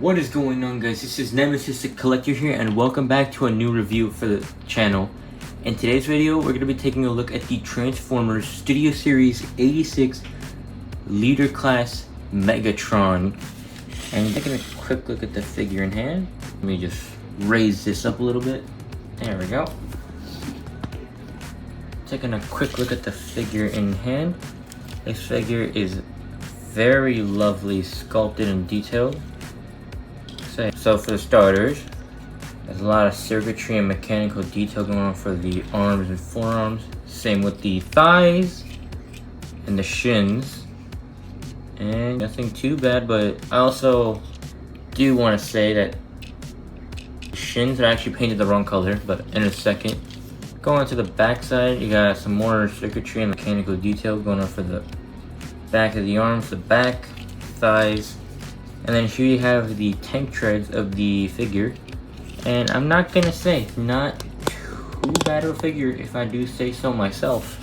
What is going on, guys? This is Nemesis the Collector here, and welcome back to a new review for the channel. In today's video, we're going to be taking a look at the Transformers Studio Series 86 Leader Class Megatron. And taking a quick look at the figure in hand. Let me just raise this up a little bit. There we go. Taking a quick look at the figure in hand. This figure is very lovely sculpted and detailed. So for the starters, there's a lot of circuitry and mechanical detail going on for the arms and forearms. Same with the thighs and the shins. And nothing too bad, but I also do want to say that the shins are actually painted the wrong color, but in a second. Going to the back side, you got some more circuitry and mechanical detail going on for the back of the arms, the back, thighs. And then here you have the tank treads of the figure. And I'm not gonna say, not too bad of a figure if I do say so myself.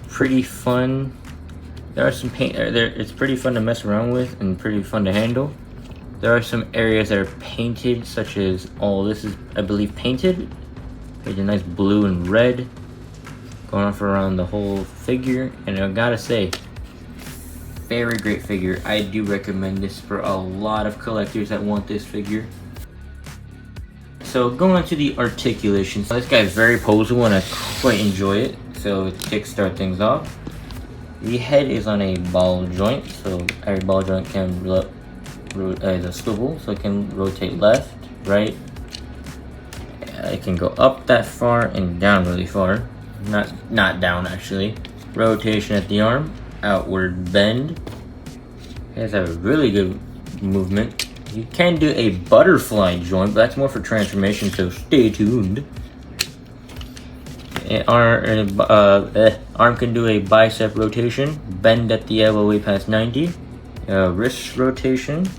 Pretty fun. There are some paint, it's pretty fun to mess around with and pretty fun to handle. There are some areas that are painted, such as, oh, this is, I believe, painted. There's a nice blue and red going off around the whole figure. And I gotta say, very great figure. I do recommend this for a lot of collectors that want this figure. So going on to the articulation. So this guy is very posable and I quite enjoy it. So to kickstart things off, the head is on a ball joint. So every ball joint can is a swivel, so it can rotate left, right. It can go up that far and down really far. Not down actually. Rotation at the arm. Outward bend. It has a really good movement. You can do a butterfly joint, but that's more for transformation, so stay tuned. Arm can do a bicep rotation, bend at the elbow way past 90, wrist rotation.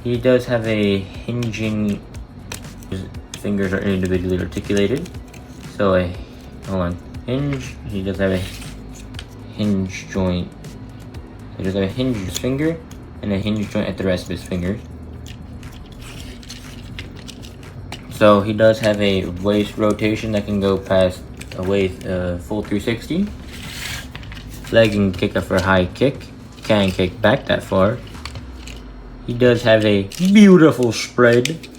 He does have a hinging, his fingers are individually articulated. So hinge, he does have a hinge joint. So there's a hinge finger and a hinge joint at the rest of his fingers. So he does have a waist rotation that can go past a waist full 360. Leg can kick up for a high kick. Can kick back that far. He does have a beautiful spread.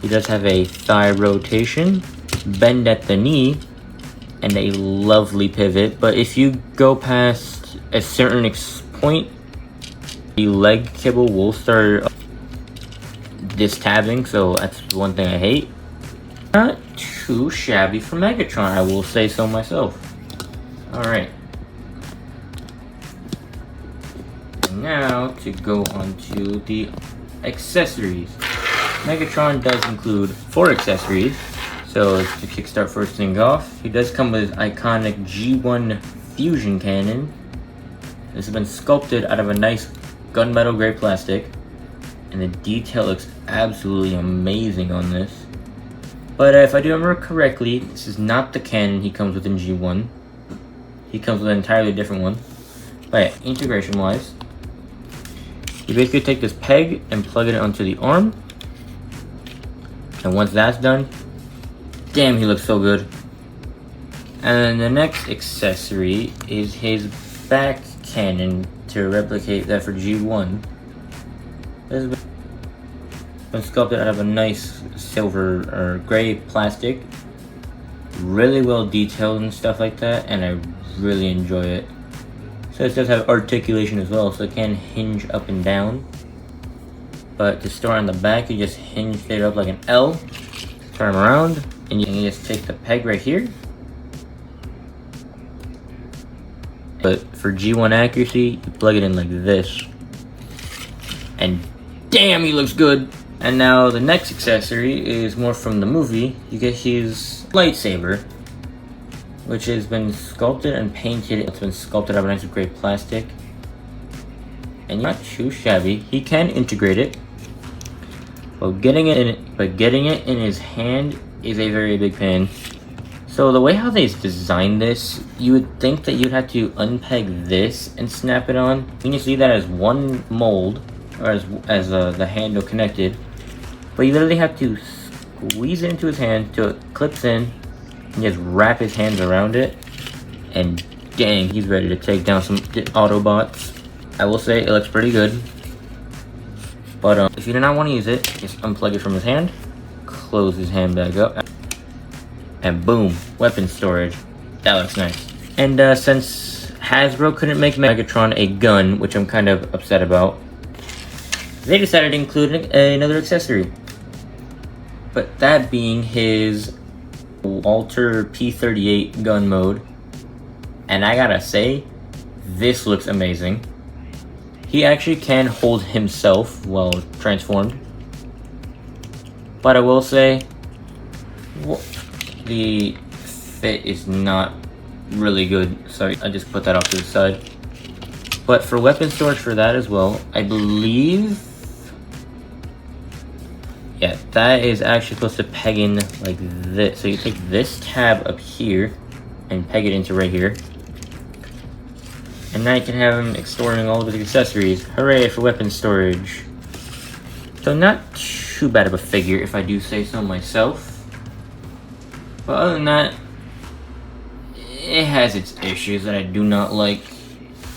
He does have a thigh rotation, bend at the knee, and a lovely pivot. But if you go past a certain point, the leg kibble will start distabbing, so that's one thing I hate. Not too shabby for Megatron, I will say so myself. Alright. Now to go on to the accessories. Megatron does include 4 accessories. So to kickstart first thing off, he does come with his iconic G1 fusion cannon. This has been sculpted out of a nice gunmetal gray plastic, and the detail looks absolutely amazing on this. But if I do remember correctly, this is not the cannon he comes with in G1. He comes with an entirely different one. But yeah, integration wise, you basically take this peg and plug it onto the arm, and once that's done, damn, he looks so good. And then the next accessory is his back cannon to replicate that for G1. This has been sculpted out of a nice silver or gray plastic. Really well detailed and stuff like that, and I really enjoy it. So it does have articulation as well, so it can hinge up and down. But to store on the back, you just hinge it up like an L, turn them around, and you can just take the peg right here. But for G1 accuracy, you plug it in like this. And damn, he looks good! And now the next accessory is more from the movie. You get his lightsaber, which has been sculpted and painted. It's been sculpted out of nice gray plastic. And not too shabby. He can integrate it. But getting it in his hand is a very big pain. So the way how they designed this, you would think that you'd have to unpeg this and snap it on. You can just leave that as one mold, or as the handle connected, but you literally have to squeeze it into his hand till it clips in, and just wrap his hands around it, and dang, he's ready to take down some Autobots. I will say it looks pretty good, but if you do not want to use it, just unplug it from his hand, close his hand back up, and boom, weapon storage. That looks nice. And since Hasbro couldn't make Megatron a gun, which I'm kind of upset about, they decided to include another accessory. But that being his Walter P38 gun mode. And I gotta say, this looks amazing. He actually can hold himself while transformed. But I will say, the fit is not really good. Sorry, I just put that off to the side. But for weapon storage for that as well, I believe, yeah, that is actually supposed to peg in like this. So you take this tab up here and peg it into right here. And now you can have him storing all of his accessories. Hooray for weapon storage. So not too bad of a figure if I do say so myself. But other than that, it has its issues that I do not like.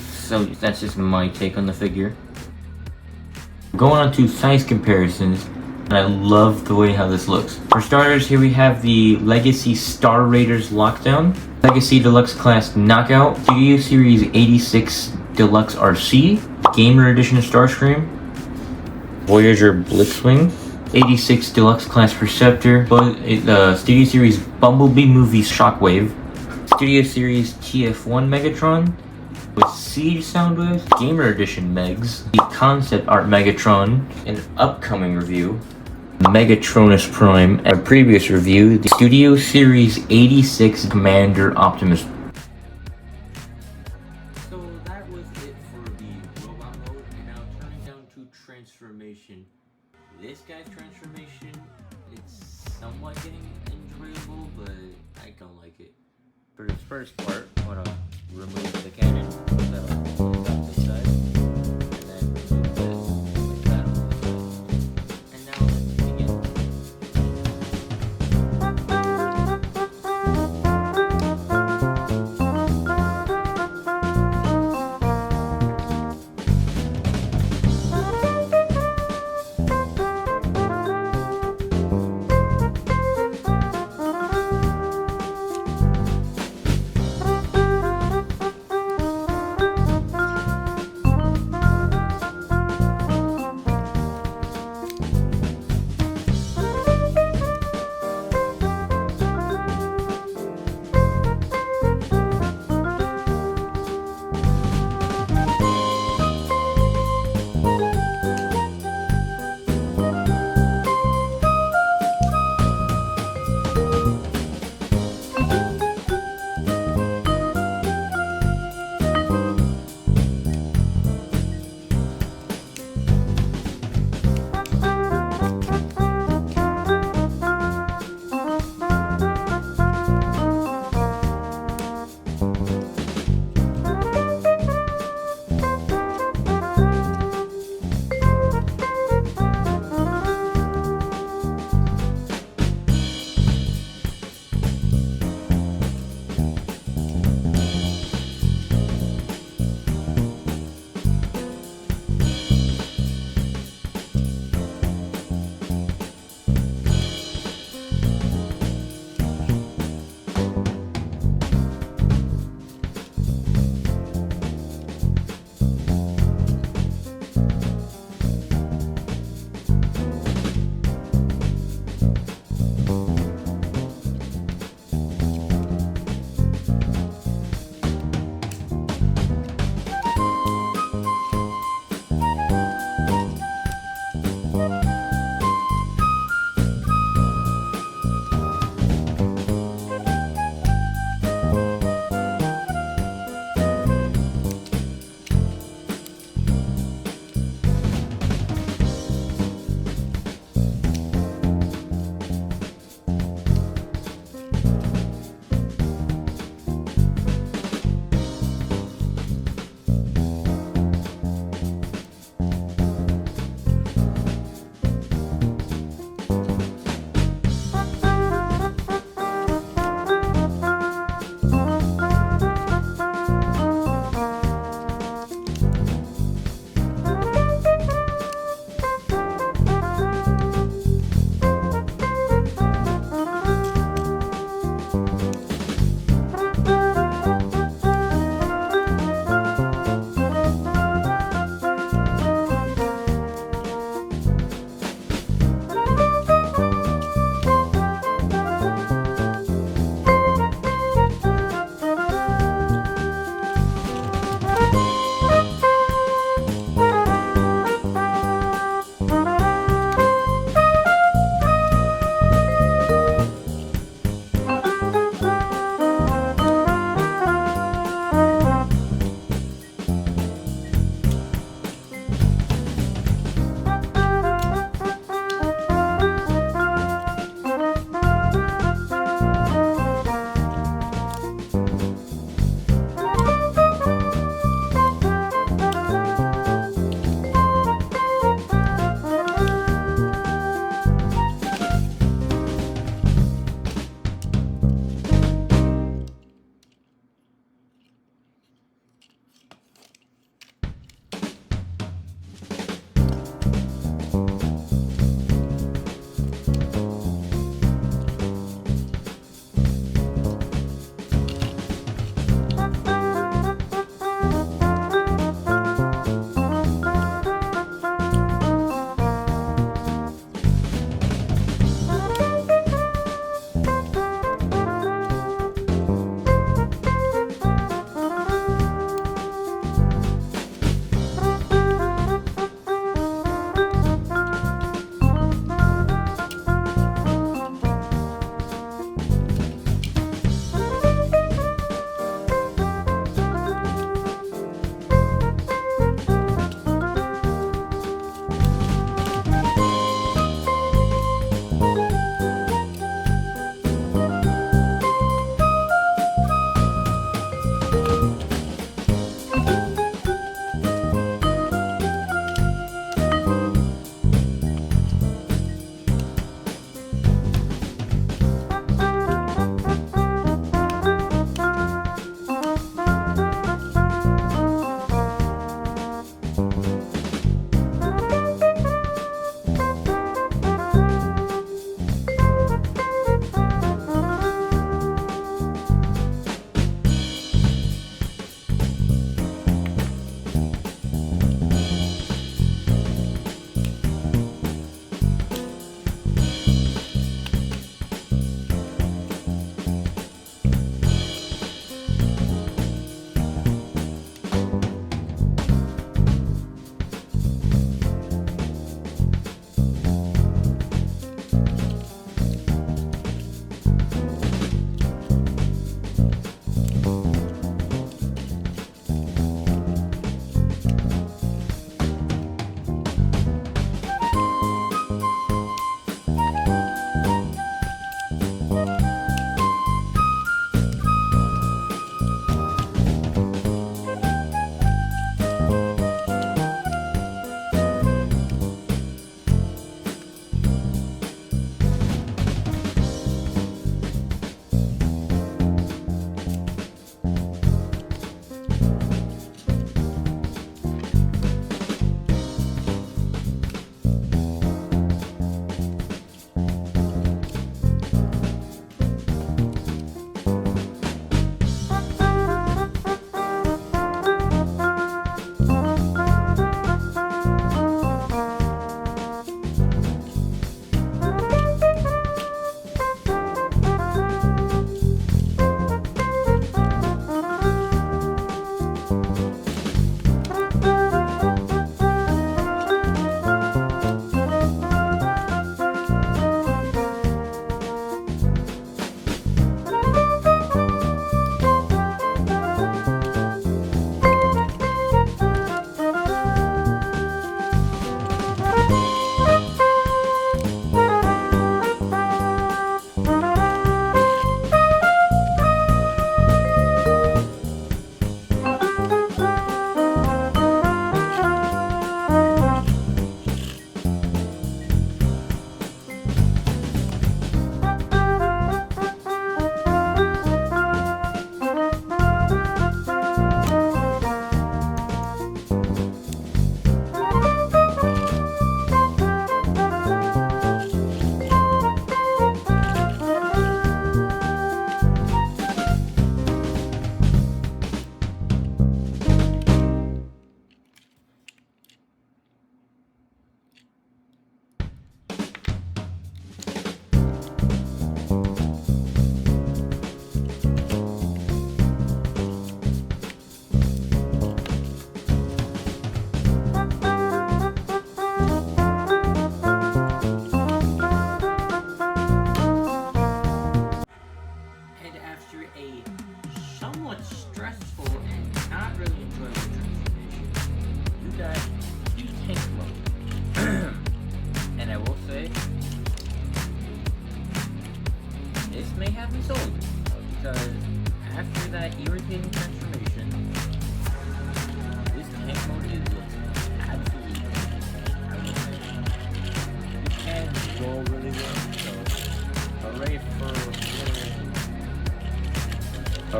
So that's just my take on the figure. Going on to size comparisons, and I love the way how this looks. For starters, here we have the Legacy Star Raiders Lockdown, Legacy Deluxe Class Knockout, Studio Series 86 Deluxe RC, Gamer Edition Starscream, Voyager Blitzwing, 86 Deluxe Class Perceptor, Studio Series Bumblebee Movie Shockwave, Studio Series TF1 Megatron, with Siege Soundwaves, Gamer Edition Megs, the Concept Art Megatron, an upcoming review, Megatronus Prime, a previous review, the Studio Series 86 Commander Optimus. So that was it for the robot mode, and now turning down to transformation. This guy's transformation, it's somewhat getting enjoyable, but I don't like it. For this first part, I want to remove the cannon, put that on this side, and then remove this, put that on this side. And now let's begin.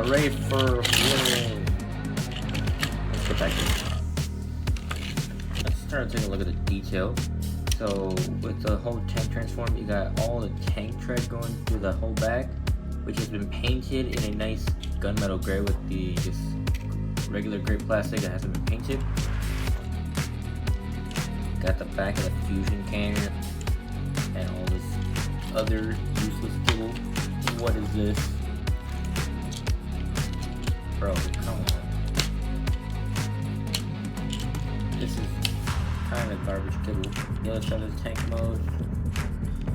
Hooray for winning! Let's get back in. Let's start taking a look at the detail. So with the whole tank transform, you got all the tank tread going through the whole back, which has been painted in a nice gunmetal gray with the just regular gray plastic that hasn't been painted. Got the back of the fusion cannon and all this other useless kibble. What is this? Bro, come on. This is kind of garbage kibble. The other side of the tank mode,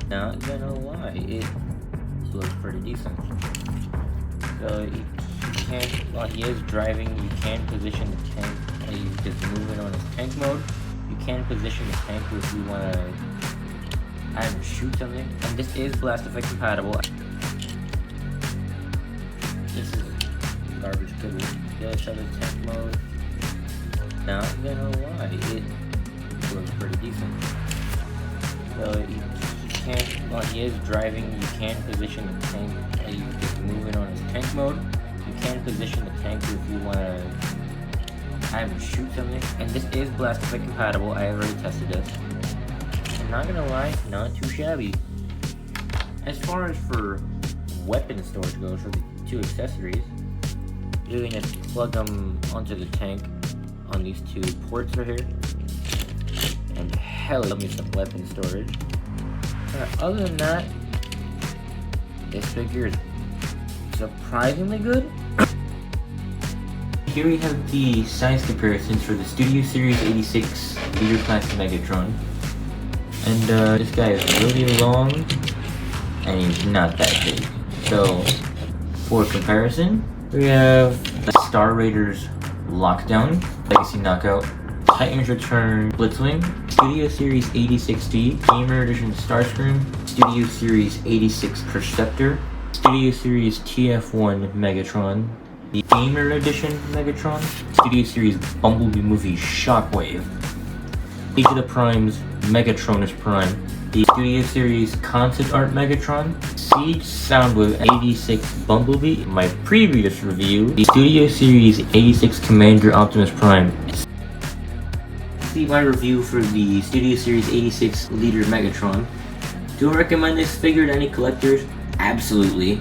not gonna lie, it looks pretty decent. So you can't, while he is driving, you can position the tank while he's just moving on his tank mode. You can position the tank if you want to either shoot something, and this is blast effect compatible. This is garbage kibble. The other side of the tank mode, not gonna lie, it looks pretty decent. So you can't, while he is driving, you can position the tank while he's just moving on his tank mode. You can position the tank if you want to either shoot something, and this is blast effect compatible. I have already tested this. I'm not gonna lie, not too shabby. As far as for weapon storage goes for the two accessories, you can just plug them onto the tank on these two ports right here, and hell, give me some weapon storage. Other than that, this figure is surprisingly good. Here we have the size comparisons for the Studio Series 86 Leader Class Megatron. And this guy is really long, and he's not that big. So, for comparison, we have the Star Raiders Lockdown, Legacy Knockout, Titan's Return Blitzwing, Studio Series 86D, Gamer Edition Starscream, Studio Series 86 Perceptor, Studio Series TF1 Megatron, the Gamer Edition Megatron, Studio Series Bumblebee Movie Shockwave, Age of the Primes Megatronus Prime, the Studio Series Concept Art Megatron, Siege Soundwave 86 Bumblebee, my previous review, the Studio Series 86 Commander Optimus Prime. See my review for the Studio Series 86 Leader Megatron. Do I recommend this figure to any collectors? Absolutely.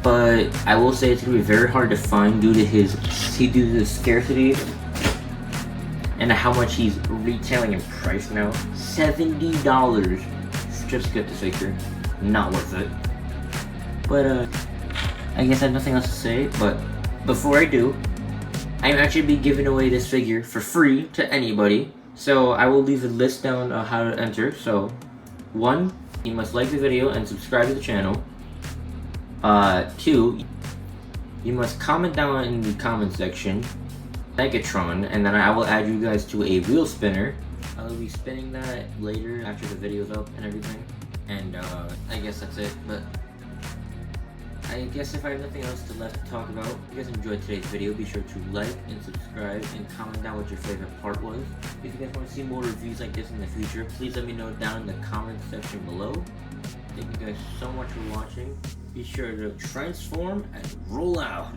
But I will say it's gonna be very hard to find due to the scarcity and how much he's retailing in price now. $70 just to get this figure. Not worth it. But I guess I have nothing else to say, but before I do, I'm actually be giving away this figure for free to anybody. So I will leave a list down on how to enter. So 1, you must like the video and subscribe to the channel. 2, you must comment down in the comment section Megatron, and then I will add you guys to a wheel spinner. I will be spinning that later after the video's up and everything. And I guess that's it. But I guess if I have nothing else left to talk about, if you guys enjoyed today's video, be sure to like and subscribe and comment down what your favorite part was. If you guys want to see more reviews like this in the future, please let me know down in the comment section below. Thank you guys so much for watching. Be sure to transform and roll out.